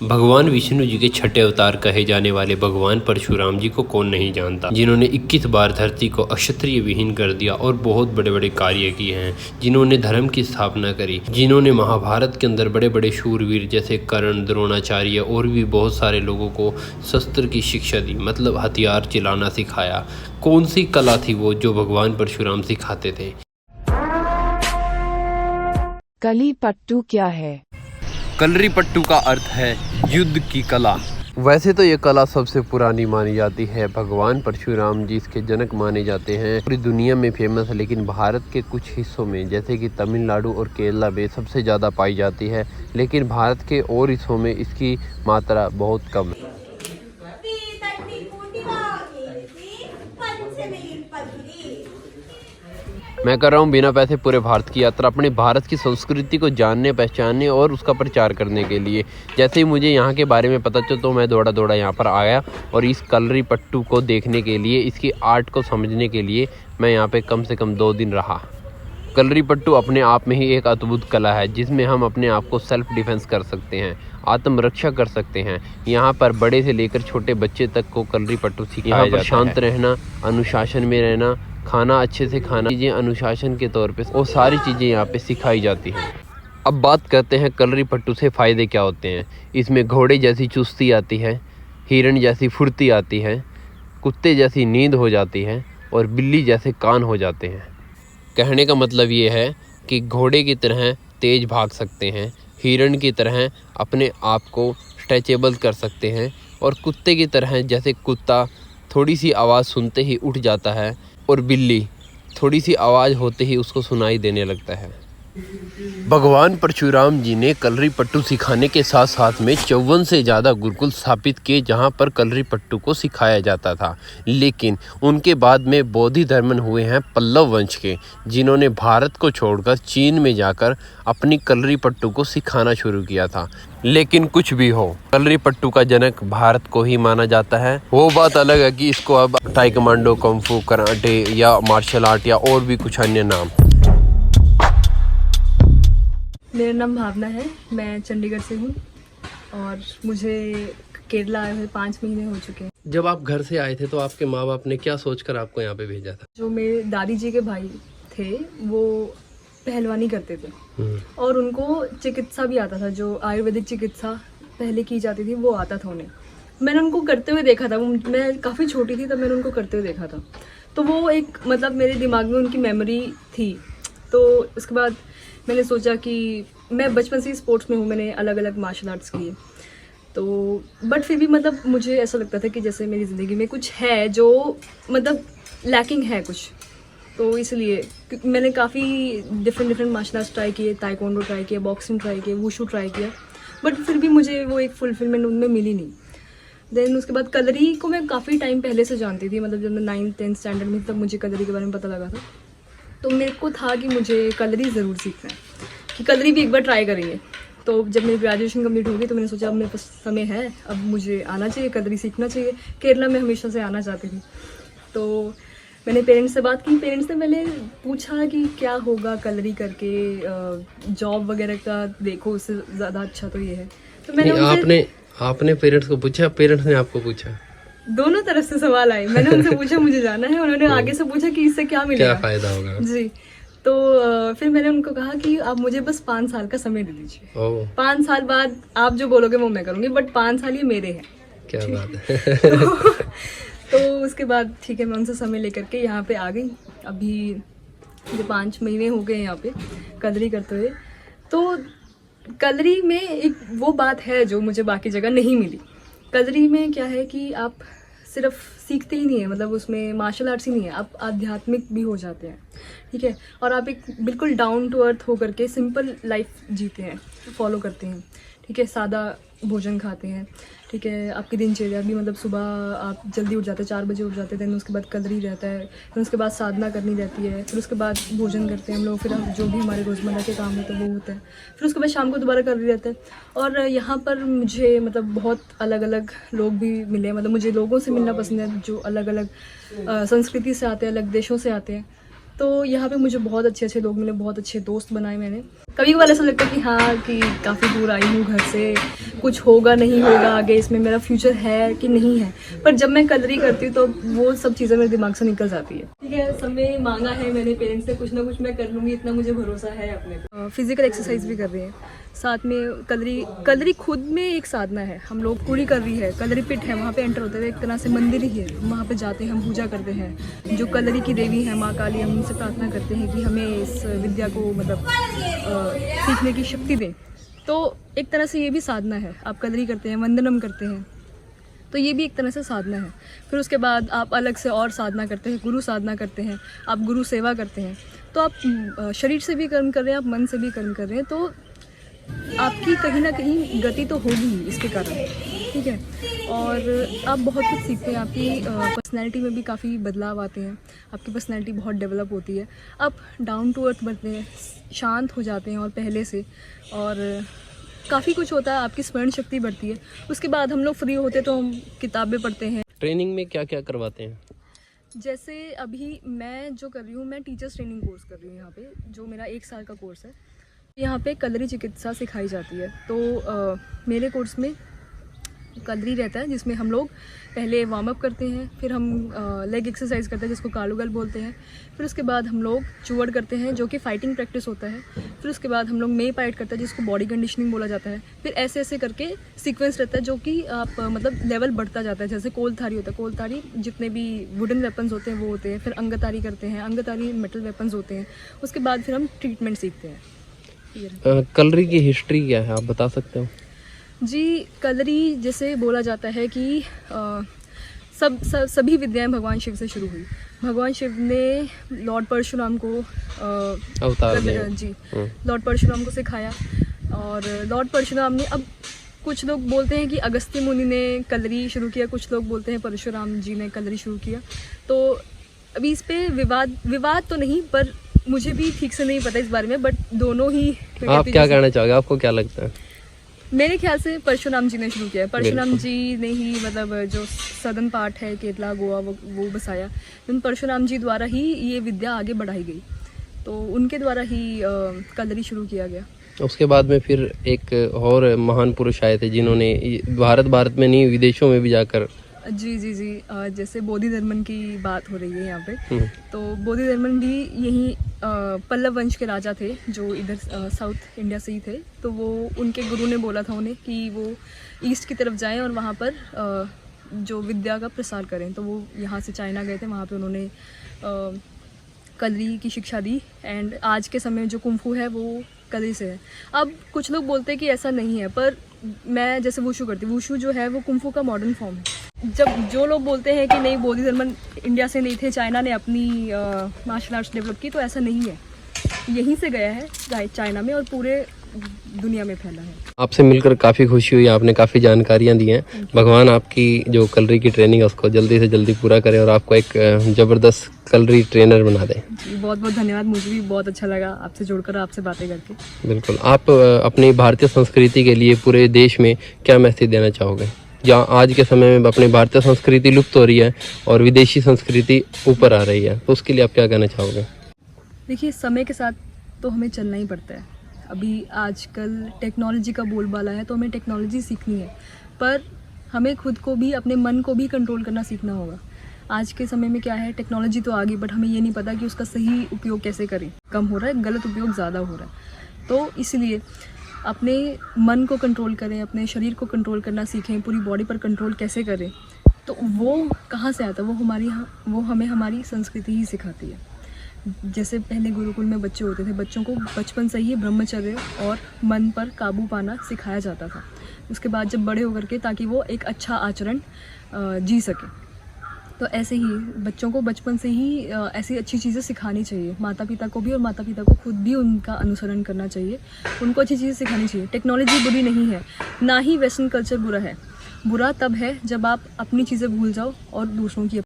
भगवान विष्णु जी के छठे अवतार कहे जाने वाले भगवान परशुराम जी को कौन नहीं जानता, जिन्होंने 21 बार धरती को अक्षत्रिय विहीन कर दिया और बहुत बड़े बड़े कार्य किए हैं, जिन्होंने धर्म की स्थापना करी, जिन्होंने महाभारत के अंदर बड़े बड़े शूरवीर जैसे कर्ण, द्रोणाचार्य और भी बहुत सारे लोगों को शस्त्र की शिक्षा दी, मतलब हथियार चलाना सिखाया। कौन सी कला थी वो जो भगवान परशुराम सिखाते थे? कलीपट्टू क्या है? कलरीपट्टू का अर्थ है युद्ध की कला। वैसे तो ये कला सबसे पुरानी मानी जाती है। भगवान परशुराम जी इसके जनक माने जाते हैं। पूरी दुनिया में फेमस है, लेकिन भारत के कुछ हिस्सों में जैसे कि तमिलनाडु और केरला में सबसे ज़्यादा पाई जाती है, लेकिन भारत के और हिस्सों में इसकी मात्रा बहुत कम है। मैं कर रहा हूँ बिना पैसे पूरे भारत की यात्रा, अपने भारत की संस्कृति को जानने, पहचानने और उसका प्रचार करने के लिए। जैसे ही मुझे यहाँ के बारे में पता चला तो मैं दौड़ा दौड़ा यहाँ पर आया और इस कलरीपट्टू को देखने के लिए, इसकी आर्ट को समझने के लिए मैं यहाँ पे कम से कम 2 दिन रहा। कलरीपट्टू अपने आप में ही एक अद्भुत कला है, जिसमें हम अपने आप को सेल्फ डिफेंस कर सकते हैं, आत्मरक्षा कर सकते हैं। यहाँ पर बड़े से लेकर छोटे बच्चे तक को कलरीपट्टू सिखाया जाता है। शांत रहना, अनुशासन में रहना, खाना अच्छे से खाना, चीज़ें अनुशासन के तौर पे, वो सारी चीज़ें यहाँ पे सिखाई जाती हैं। अब बात करते हैं कलरीपट्टू से फ़ायदे क्या होते हैं। इसमें घोड़े जैसी चुस्ती आती है, हिरण जैसी फुर्ती आती है, कुत्ते जैसी नींद हो जाती है और बिल्ली जैसे कान हो जाते हैं। कहने का मतलब ये है कि घोड़े की तरह तेज़ भाग सकते हैं, हिरण की तरह अपने आप को स्ट्रेचेबल कर सकते हैं और कुत्ते की तरह जैसे कुत्ता थोड़ी सी आवाज़ सुनते ही उठ जाता है और बिल्ली थोड़ी सी आवाज़ होते ही उसको सुनाई देने लगता है। भगवान परशुराम जी ने कलरीपट्टू सिखाने के साथ साथ में 54 से ज़्यादा गुरुकुल स्थापित किए, जहां पर कलरीपट्टू को सिखाया जाता था। लेकिन उनके बाद में बोधि धर्मन हुए हैं पल्लव वंश के, जिन्होंने भारत को छोड़कर चीन में जाकर अपनी कलरीपट्टू को सिखाना शुरू किया था। लेकिन कुछ भी हो, कलरीपट्टू का जनक भारत को ही माना जाता है। वो बात अलग है कि इसको अब ताइक्वांडो, कुंफू, कराटे या मार्शल आर्ट या और भी कुछ अन्य नाम। मेरा नाम भावना है, मैं चंडीगढ़ से हूँ और मुझे केरला आए हुए 5 महीने हो चुके हैं। जब आप घर से आए थे तो आपके माँ बाप ने क्या सोचकर आपको यहाँ पे भेजा था? जो मेरे दादी जी के भाई थे वो पहलवानी करते थे और उनको चिकित्सा भी आता था, जो आयुर्वेदिक चिकित्सा पहले की जाती थी वो आता था उन्हें। मैंने उनको करते हुए देखा था, मैं काफ़ी छोटी थी तब मैंने उनको करते हुए देखा था, तो वो एक मतलब मेरे दिमाग में उनकी मेमोरी थी। तो उसके बाद मैंने सोचा कि मैं बचपन से ही स्पोर्ट्स में हूँ, मैंने अलग अलग मार्शल आर्ट्स किए, तो बट फिर भी मतलब मुझे ऐसा लगता था कि जैसे मेरी ज़िंदगी में कुछ है जो मतलब लैकिंग है कुछ, तो इसलिए मैंने काफ़ी डिफरेंट मार्शल आर्ट्स ट्राई किए, ताइक्वांडो ट्राई किया, बॉक्सिंग ट्राई किया, वुशु ट्राई किया, बट फिर भी मुझे वो एक फुलफिलमेंट उनमें मिली नहीं। देन उसके बाद कलरी को मैं काफ़ी टाइम पहले से जानती थी, मतलब जब मैं 9th-10th स्टैंडर्ड में तब मुझे कलरी के बारे में पता लगा था। तो मेरे को था कि मुझे कलरी ज़रूर सीखना है, कि कलरी भी एक बार ट्राई करेंगे। तो जब मेरी ग्रेजुएशन कंप्लीट होगी तो मैंने सोचा अब मेरे पास समय है, अब मुझे आना चाहिए, कलरी सीखना चाहिए। केरला में हमेशा से आना चाहती थी, तो मैंने पेरेंट्स से बात की। पेरेंट्स ने पहले पूछा कि क्या होगा कलरी करके, जॉब वगैरह का देखो, उससे ज़्यादा अच्छा तो ये है। तो मैंने आपने पेरेंट्स को पूछा, पेरेंट्स ने आपको पूछा? दोनों तरफ से सवाल आए। मैंने उनसे पूछा मुझे जाना है, उन्होंने आगे से पूछा कि इससे क्या मिलेगा, क्या फायदा होगा जी। तो फिर मैंने उनको कहा कि आप मुझे बस 5 साल का समय दे दीजिए, 5 साल बाद आप जो बोलोगे वो मैं करूँगी, बट 5 साल ये मेरे हैं। क्या बात है। तो उसके बाद ठीक है, मैं उनसे समय लेकर के यहाँ पे आ गई। अभी मुझे 5 महीने हो गए यहाँ पे कलरी करते हुए। तो कलरी में एक वो बात है जो मुझे बाकी जगह नहीं मिली। कलरी में क्या है कि आप सिर्फ सीखते ही नहीं है, मतलब उसमें मार्शल आर्ट्स ही नहीं है, आप आध्यात्मिक भी हो जाते हैं, ठीक है, और आप एक बिल्कुल डाउन टू अर्थ होकर के सिंपल लाइफ जीते हैं, फॉलो करते हैं, ठीक है, सादा भोजन खाते हैं, ठीक है। आपकी दिनचर्या भी मतलब सुबह आप जल्दी उठ जाते हैं, 4 बजे उठ जाते हैं, उसके बाद कलरी रहता है, फिर उसके बाद साधना करनी रहती है, फिर उसके बाद भोजन करते हैं हम लोग, फिर हम जो भी हमारे रोज़मर्रा के काम होते हैं वो होता है, फिर उसके बाद शाम को दोबारा कलरी रहता है। और यहाँ पर मुझे मतलब बहुत अलग अलग लोग भी मिले, मतलब मुझे लोगों से मिलना पसंद है जो अलग अलग संस्कृति से आते हैं, अलग देशों से आते हैं। तो यहाँ पे मुझे बहुत अच्छे अच्छे लोग मिले, बहुत अच्छे दोस्त बनाए मैंने। कभी कभार ऐसा लगता है कि हाँ कि काफ़ी दूर आई हूँ घर से, कुछ होगा नहीं होगा आगे, इसमें मेरा फ्यूचर है कि नहीं है, पर जब मैं कलरी करती हूँ तो वो सब चीज़ें मेरे दिमाग से निकल जाती है। ठीक है, समय मांगा है मैंने पेरेंट्स से, कुछ ना कुछ मैं कर लूँगी, इतना मुझे भरोसा है अपने पे। फिजिकल एक्सरसाइज भी कर रही है, साथ में कलरी खुद में एक साधना है। हम लोग पूरी कर रही है, कलरी पिट है, वहाँ पे एंटर होते हैं, एक तरह से मंदिर ही है, वहाँ पे जाते हैं, हम पूजा करते हैं। जो कलरी की देवी है माँ काली, हम उनसे प्रार्थना करते हैं कि हमें इस विद्या को मतलब सीखने की शक्ति दें। तो एक तरह से ये भी साधना है, आप कलरी करते हैं, वंदनम करते हैं, तो ये भी एक तरह से साधना है। फिर उसके बाद आप अलग से और साधना करते हैं, गुरु साधना करते हैं, आप गुरु सेवा करते हैं। तो आप शरीर से भी कर्म कर रहे हैं, आप मन से भी कर्म कर रहे हैं, तो आपकी कहीं ना कहीं गति तो होगी ही इसके कारण। ठीक है, और आप बहुत कुछ सीखते हैं, आपकी पर्सनैलिटी में भी काफ़ी बदलाव आते हैं, आपकी पर्सनैलिटी बहुत डेवलप होती है, आप डाउन टू अर्थ बनते हैं, शांत हो जाते हैं और पहले से, और काफ़ी कुछ होता है, आपकी स्मरण शक्ति बढ़ती है। उसके बाद हम लोग फ्री होते तो हम किताबें पढ़ते हैं। ट्रेनिंग में क्या क्या करवाते हैं? जैसे अभी मैं जो कर रही हूँ, मैं टीचर्स ट्रेनिंग कोर्स कर रही हूँ यहाँ पे, जो मेरा 1 साल का कोर्स है। यहाँ पे कलरी चिकित्सा सिखाई जाती है। तो मेरे कोर्स में कलरी रहता है, जिसमें हम लोग पहले वार्म अप करते हैं, फिर हम लेग एक्सरसाइज करते हैं जिसको कालूगल बोलते हैं, फिर उसके बाद हम लोग चूवड़ करते हैं जो कि फाइटिंग प्रैक्टिस होता है, फिर उसके बाद हम लोग मे पाइट करते हैं जिसको बॉडी कंडीशनिंग बोला जाता है। फिर ऐसे ऐसे करके सीक्वेंस रहता है जो कि आप मतलब लेवल बढ़ता जाता है। जैसे कोलथारी होता है, कोलथारी जितने भी वुडन वेपन्स होते हैं वो होते हैं, फिर अंगतारी करते हैं, अंगतारी मेटल वेपन्स होते हैं, उसके बाद फिर हम ट्रीटमेंट सीखते हैं। कलरी की हिस्ट्री क्या है, आप बता सकते हो? जी, कलरी जैसे बोला जाता है कि सभी विद्याएं भगवान शिव से शुरू हुई। भगवान शिव ने लॉर्ड परशुराम को अवतार दिया। जी, लॉर्ड परशुराम को सिखाया, और लॉर्ड परशुराम ने, अब कुछ लोग बोलते हैं कि अगस्त्य मुनि ने कलरी शुरू किया, कुछ लोग बोलते हैं परशुराम जी ने कलरी शुरू किया। तो अभी इस पे विवाद तो नहीं, पर मुझे भी ठीक से नहीं पता इस बारे में, बट दोनों ही। आप क्या कहना चाहोगे, आपको क्या लगता है? मेरे ख्याल से परशुराम जी ने शुरू किया है। परशुराम जी ने ही मतलब जो सदन पार्ट है केरला गोवा वो बसाया। उन परशुराम जी द्वारा ही ये विद्या आगे बढ़ाई गई, तो उनके द्वारा ही कलरी शुरू किया गया। उसके बाद में फिर एक और महान पुरुष आए थे जिन्होंने भारत में नहीं विदेशों में भी जाकर। जी, जैसे बोधिधर्मन की बात हो रही है यहाँ पे, तो बोधिधर्मन भी यही पल्लव वंश के राजा थे जो इधर साउथ इंडिया से ही थे। तो वो उनके गुरु ने बोला था उन्हें कि वो ईस्ट की तरफ जाएं और वहाँ पर जो विद्या का प्रसार करें। तो वो यहाँ से चाइना गए थे, वहाँ पे उन्होंने कलरी की शिक्षा दी, एंड आज के समय में जो कुंफू है वो कलरी से है। अब कुछ लोग बोलते हैं कि ऐसा नहीं है, पर मैं जैसे वुशु करती हूँ, वुशु जो है वो कुंफू का मॉडर्न फॉर्म है। जब जो लोग बोलते हैं कि नहीं बोधिधर्मन इंडिया से नहीं थे, चाइना ने अपनी मार्शल आर्ट्स डेवलप की, तो ऐसा नहीं है, यहीं से गया है चाइना में और पूरे दुनिया में फैला है। आपसे मिलकर काफ़ी खुशी हुई, आपने काफ़ी जानकारियाँ दी हैं। भगवान आपकी जो कलरी की ट्रेनिंग है उसको जल्दी से जल्दी पूरा करे और आपको एक ज़बरदस्त कलरी ट्रेनर बना दे। बहुत बहुत धन्यवाद, मुझे भी बहुत अच्छा लगा आपसे जुड़कर, आपसे बातें करके। बिल्कुल। आप अपनी भारतीय संस्कृति के लिए पूरे देश में क्या मैसेज देना चाहोगे, जहाँ आज के समय में अपनी भारतीय संस्कृति लुप्त हो रही है और विदेशी संस्कृति ऊपर आ रही है, तो उसके लिए आप क्या कहना चाहोगे? देखिए, समय के साथ तो हमें चलना ही पड़ता है। अभी आजकल टेक्नोलॉजी का बोलबाला है, तो हमें टेक्नोलॉजी सीखनी है, पर हमें खुद को भी, अपने मन को भी कंट्रोल करना सीखना होगा। आज के समय में क्या है, टेक्नोलॉजी तो आ गई, बट हमें ये नहीं पता कि उसका सही उपयोग कैसे करें। कम हो रहा है, गलत उपयोग ज़्यादा हो रहा है। तो इसलिए अपने मन को कंट्रोल करें, अपने शरीर को कंट्रोल करना सीखें, पूरी बॉडी पर कंट्रोल कैसे करें। तो वो कहाँ से आता है, वो हमें हमारी संस्कृति ही सिखाती है। जैसे पहले गुरुकुल में बच्चे होते थे, बच्चों को बचपन से ही ब्रह्मचर्य और मन पर काबू पाना सिखाया जाता था। उसके बाद जब बड़े होकर के, ताकि वो एक अच्छा आचरण जी सके। तो ऐसे ही बच्चों को बचपन से ही ऐसी अच्छी चीज़ें सिखानी चाहिए, माता पिता को भी, और माता पिता को खुद भी उनका अनुसरण करना चाहिए, उनको अच्छी चीज़ें सिखानी चाहिए। टेक्नोलॉजी बुरी नहीं है, ना ही वेस्टर्न कल्चर बुरा है। बुरा तब है जब आप अपनी चीज़ें भूल जाओ और दूसरों की